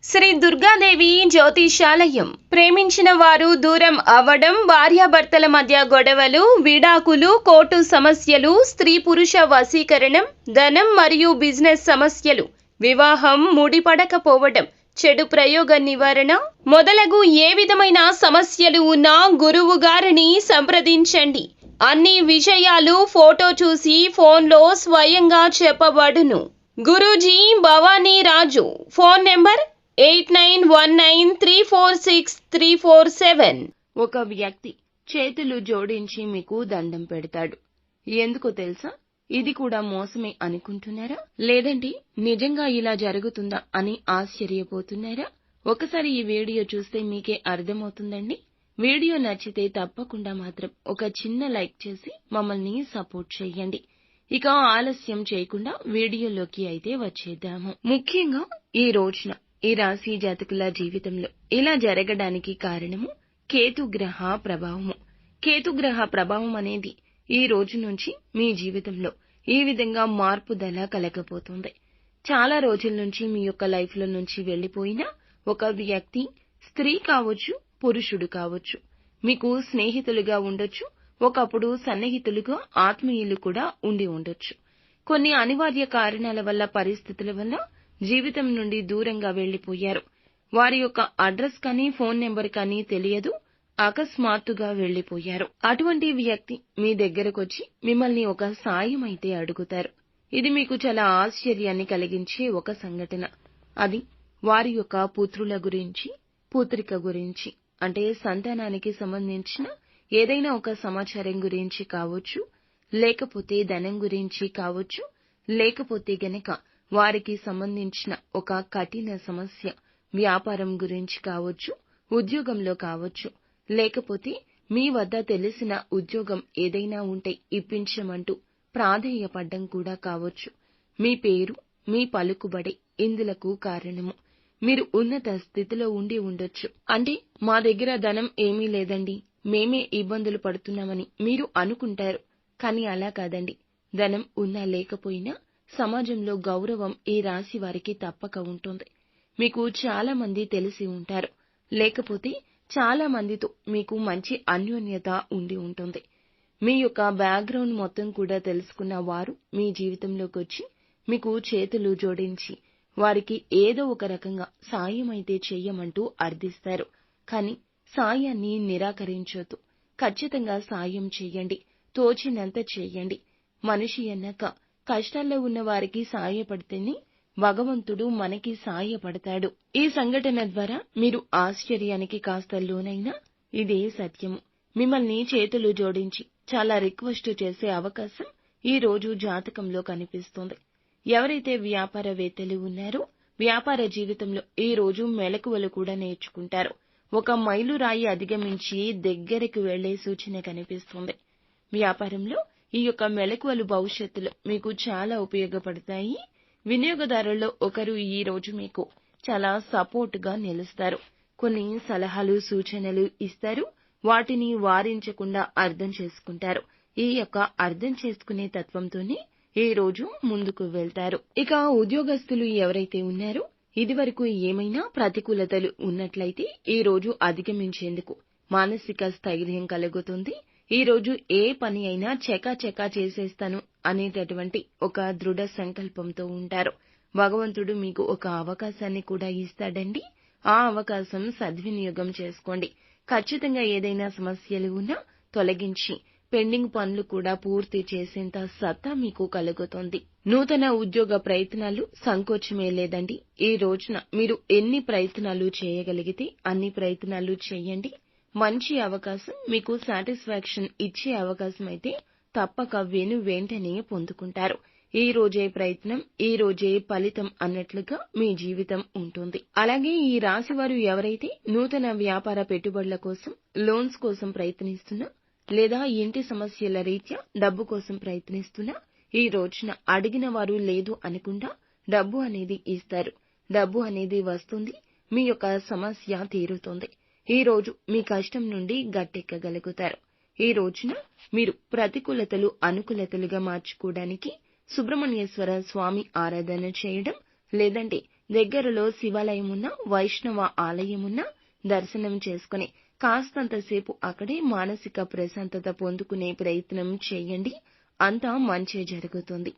శ్రీ దుర్గాదేవి జ్యోతిషాలయం. ప్రేమించిన వారు దూరం అవ్వడం, భార్యాభర్తల మధ్య గొడవలు, విడాకులు, కోర్టు సమస్యలు, స్త్రీ పురుష వశీకరణం, ధనం మరియు బిజినెస్ సమస్యలు, వివాహం ముడిపడకపోవడం, చెడు ప్రయోగ నివారణ మొదలగు ఏ విధమైన సమస్యలు ఉన్నా గురువు గారిని సంప్రదించండి. అన్ని విషయాలు ఫోటో చూసి ఫోన్లో స్వయంగా చెప్పబడును. గురూజీ భవానీ రాజు. Phone number 8919346347. ఒక వ్యక్తి చేతులు జోడించి మీకు దండం పెడతాడు. ఎందుకో తెలుసా? ఇది కూడా మోసమే అనుకుంటున్నారా? లేదంటే నిజంగా ఇలా జరుగుతుందా అని ఆశ్చర్యపోతున్నారా? ఒకసారి ఈ వీడియో చూస్తే మీకే అర్థమవుతుందండి. వీడియో నచ్చితే తప్పకుండా మాత్రం ఒక చిన్న లైక్ చేసి మమ్మల్ని సపోర్ట్ చేయండి. ఇక ఆలస్యం చేయకుండా వీడియోలోకి అయితే వచ్చేద్దాము. ముఖ్యంగా ఈ రోజున ఈ రాశి జాతకుల జీవితంలో ఇలా జరగడానికి కారణము కేతుగ్రహ ప్రభావము. కేతుగ్రహ ప్రభావం అనేది ఈ రోజు నుంచి మీ జీవితంలో ఈ విధంగా మార్పుదల కలగబోతుంది. చాలా రోజుల నుంచి మీ యొక్క లైఫ్ లో నుంచి వెళ్లిపోయిన ఒక వ్యక్తి, స్త్రీ కావచ్చు, పురుషుడు కావచ్చు, మీకు స్నేహితులుగా ఉండొచ్చు, ఒకప్పుడు సన్నిహితులుగా ఆత్మీయులు కూడా ఉండి ఉండొచ్చు. కొన్ని అనివార్య కారణాల వల్ల, పరిస్థితుల వల్ల జీవితం నుండి దూరంగా వెళ్లిపోయారు. వారి యొక్క అడ్రస్ కానీ ఫోన్ నెంబర్ కానీ తెలియదు, అకస్మాత్తుగా వెళ్లిపోయారు. అటువంటి వ్యక్తి మీ దగ్గరకొచ్చి మిమ్మల్ని ఒక సాయం అయితే అడుగుతారు. ఇది మీకు చాలా ఆశ్చర్యాన్ని కలిగించే ఒక సంఘటన. అది వారి యొక్క పుత్రుల గురించి, పుత్రిక గురించి, అంటే సంతానానికి సంబంధించిన ఏదైనా ఒక సమాచారం గురించి కావచ్చు, లేకపోతే ధనం గురించి కావచ్చు, లేకపోతే గనక వారికి సంబంధించిన ఒక కఠిన సమస్య, వ్యాపారం గురించి కావచ్చు, ఉద్యోగంలో కావచ్చు, లేకపోతే మీ వద్ద తెలిసిన ఉద్యోగం ఏదైనా ఉంటే ఇప్పించమంటూ ప్రాధేయపడ్డం కూడా కావచ్చు. మీ పేరు, మీ పలుకుబడి ఇందులకు కారణము. మీరు ఉన్నత స్థితిలో ఉండి ఉండొచ్చు. అంటే మా దగ్గర ధనం ఏమీ లేదండి, మేమే ఇబ్బందులు పడుతున్నామని మీరు అనుకుంటారు. కానీ అలా కాదండి. ధనం ఉన్నా లేకపోయినా సమాజంలో గౌరవం ఈ రాశి వారికి తప్పక ఉంటుంది. మీకు చాలా మంది తెలిసి ఉంటారు, లేకపోతే చాలా మందితో మీకు మంచి అన్యోన్యత ఉండి ఉంటుంది. మీ యొక్క బ్యాక్గ్రౌండ్ మొత్తం కూడా తెలుసుకున్న వారు మీ జీవితంలోకి వచ్చి మీకు చేతులు జోడించి వారికి ఏదో ఒక రకంగా సాయం అయితే చెయ్యమంటూ అర్థిస్తారు. కానీ సాయాన్ని నిరాకరించొద్దు. ఖచ్చితంగా సాయం చెయ్యండి, తోచినంత చెయ్యండి. మనిషి అన్నాక కష్టాల్లో ఉన్న వారికి సాయపడితేనే భగవంతుడు మనకి సాయపడతాడు. ఈ సంఘటన ద్వారా మీరు ఆశ్చర్యానికి కాస్త లోనైనా ఇదే సత్యము. మిమ్మల్ని చేతులు జోడించి చాలా రిక్వెస్ట్ చేసే అవకాశం ఈ రోజు జాతకంలో కనిపిస్తుంది. ఎవరైతే వ్యాపారవేత్తలు ఉన్నారో వ్యాపార జీవితంలో ఈ రోజు మెలకువలు కూడా నేర్చుకుంటారు. ఒక మైలురాయి అధిగమించి దగ్గరకు వెళ్లే సూచన కనిపిస్తుంది. వ్యాపారంలో ఈ యొక్క మెలకువలు భవిష్యత్తులో మీకు చాలా ఉపయోగపడతాయి. వినియోగదారుల్లో ఒకరు ఈ రోజు మీకు చాలా సపోర్ట్ గా నిలుస్తారు. కొన్ని సలహాలు, సూచనలు ఇస్తారు. వాటిని వారించకుండా అర్థం చేసుకుంటారు. ఈ యొక్క అర్థం చేసుకునే తత్వంతోనే ఈ రోజు ముందుకు వెళ్తారు. ఇక ఉద్యోగస్తులు ఎవరైతే ఉన్నారో ఇదివరకు ఏమైనా ప్రతికూలతలు ఉన్నట్లయితే ఈ రోజు అధిగమించేందుకు మానసిక స్థైర్యం కలుగుతుంది. ఈ రోజు ఏ పని అయినా చకాచకా చేసేస్తాను అనేటటువంటి ఒక దృఢ సంకల్పంతో ఉంటారు. భగవంతుడు మీకు ఒక అవకాశాన్ని కూడా ఇస్తాడండి. ఆ అవకాశం సద్వినియోగం చేసుకోండి. ఖచ్చితంగా ఏదైనా సమస్యలు ఉన్నా తొలగించి పెండింగ్ పనులు కూడా పూర్తి చేసేంత సత్తా మీకు కలుగుతుంది. నూతన ఉద్యోగ ప్రయత్నాలు సంకోచమే లేదండి. ఈ రోజున మీరు ఎన్ని ప్రయత్నాలు చేయగలిగితే అన్ని ప్రయత్నాలు చేయండి. మంచి అవకాశం, మీకు సాటిస్ఫాక్షన్ ఇచ్చే అవకాశం అయితే తప్పక వెంటనే పొందుకుంటారు. ఈ రోజే ప్రయత్నం, ఈ రోజే ఫలితం అన్నట్లుగా మీ జీవితం ఉంటుంది. అలాగే ఈ రాశి వారు ఎవరైతే నూతన వ్యాపార పెట్టుబడుల కోసం, లోన్స్ కోసం ప్రయత్నిస్తున్నా, లేదా ఇంటి సమస్యల రీత్యా డబ్బు కోసం ప్రయత్నిస్తున్నా, ఈ రోజున అడిగిన వారు లేదు అనకుండా డబ్బు అనేది ఇస్తారు. డబ్బు అనేది వస్తుంది. మీ యొక్క సమస్య తీరుతుంది. ఈ రోజు మీ కష్టం నుండి గట్టెక్కగలుగుతారు. ఈ రోజున మీరు ప్రతికూలతలు అనుకూలతలుగా మార్చుకోవడానికి సుబ్రహ్మణ్యేశ్వర స్వామి ఆరాధన చేయడం, లేదంటే దగ్గరలో శివాలయం ఉన్నా, వైష్ణవ ఆలయం ఉన్నా దర్శనం చేసుకుని కాస్తంతసేపు అక్కడే మానసిక ప్రశాంతత పొందుకునే ప్రయత్నం చేయండి. అంతా మంచే జరుగుతుంది.